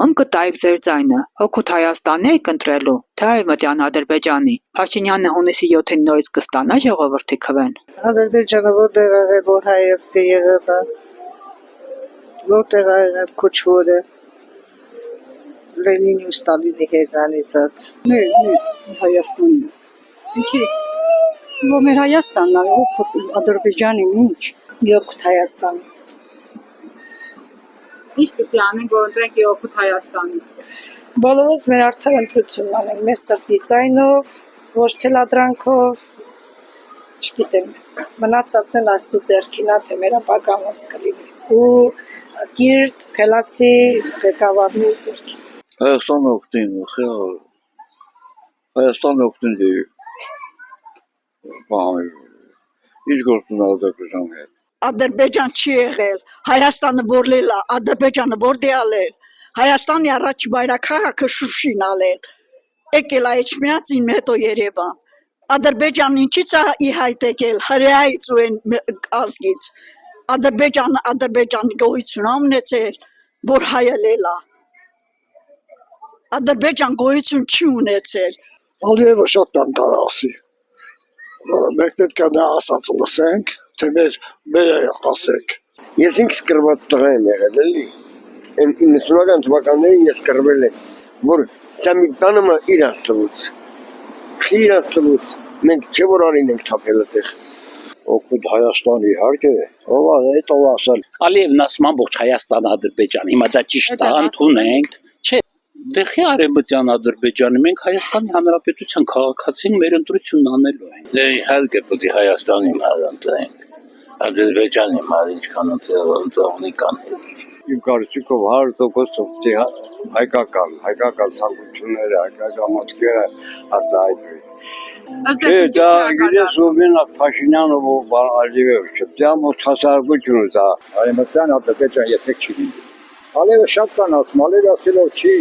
Ում կտայիք ձեր ձայնը, հօգուտ Հայաստանի եք ընտրելու, թե Արևմտյան Ադրբեջանի։ Փաշինյանը հունիսի 7-ին նորից կստանա ժողովրդի քվեն։ Ադրբեջանը որտեղ ա եղել, որ հայացքը եղել ա, որտեղ ա եղել քոչվորը, Լենինի ու Ստալինի հերնանիծած։ Հայաստանի։ Ինչի՞։ Որ մեր Հայաստանն ա, օգուտ Ադրբեջանի ինչ։ Օգուտ Հայաստանի։ Ինչ պիտի անենք, որ ընտրենք օգուտ Հայաստանի։ Բոլորս մեր արդար ընտրությունն անենք, մեր սրտի ձայնով, ոչ թե լադրանքով, չգիտեմ, մնացածն էլ Աստծո ձեռքին ա, թե մեր ապագան ոնց կլինի։ Ու կիրթ, խելացի ղեկավարների ձեռքին։ Հայաստանը օգտին, Հայաստանը օգտին դե։ Ինչ գործուն Ադրբեջանի հետ։ Ադրբեջան չի եղել, Հայաստանը որլել է, Ադրբեջանը որտե ալել, Հայաստանի առաջի բայրաքաղաքը Շուշին ալել, եկել է Էջմիածին, հետո Երևան, Ադրբեջանն ինչից է ի հայտ եկել, հրեայից ու են ազգից, Ադրբեջանի գոյություն ունեցել, որ հայելել է, Ադրբեջան գոյություն չի ունեցել։ Ալիևը շատ բան կարող ասի, մենք պետք է նա ասած լսենք, թե մեր ասեք։ Ես ինքս կրված տղա եմ եղել, էլի, են 90-ական թվականներին ես կրվել եմ, որ սա մի բանը իրանց տվուց, իրանց տվուց, մենք չէ որ արին ենք թափել այդտեղ։ Օգուտ Հայաստանի իհարկե, ով է այդ ով ասել։ Ալիևն ասում ամբողջ Հայաստան Ադրբեջան, հիմա դա ճիշտ է, ընդունենք, չէ, դեղի Արևմտյան Ադրբեջանը, մենք Հայաստանի Հանրապետության քաղաքացին մեր ընտրությունն անելու ենք։ Դե իհարկե պետք է Հայաստանի մար ընտրենք, Ադրբեջանի մար ինչքան ընտրողնի կան։ Իմ կարծիքով 100% հայկական ցանկությունները, հայկական մտքերը արտահայտվի։ Չէ, դա գիտես ովին է Փաշինյանը որ Ալիևը չէ, դա մոտ հասարակությունը դա Արևմտյան Ադրբեջան եթե չի լինի։ Ալիևը շատ կան ասում, Ալիևը ասելով չի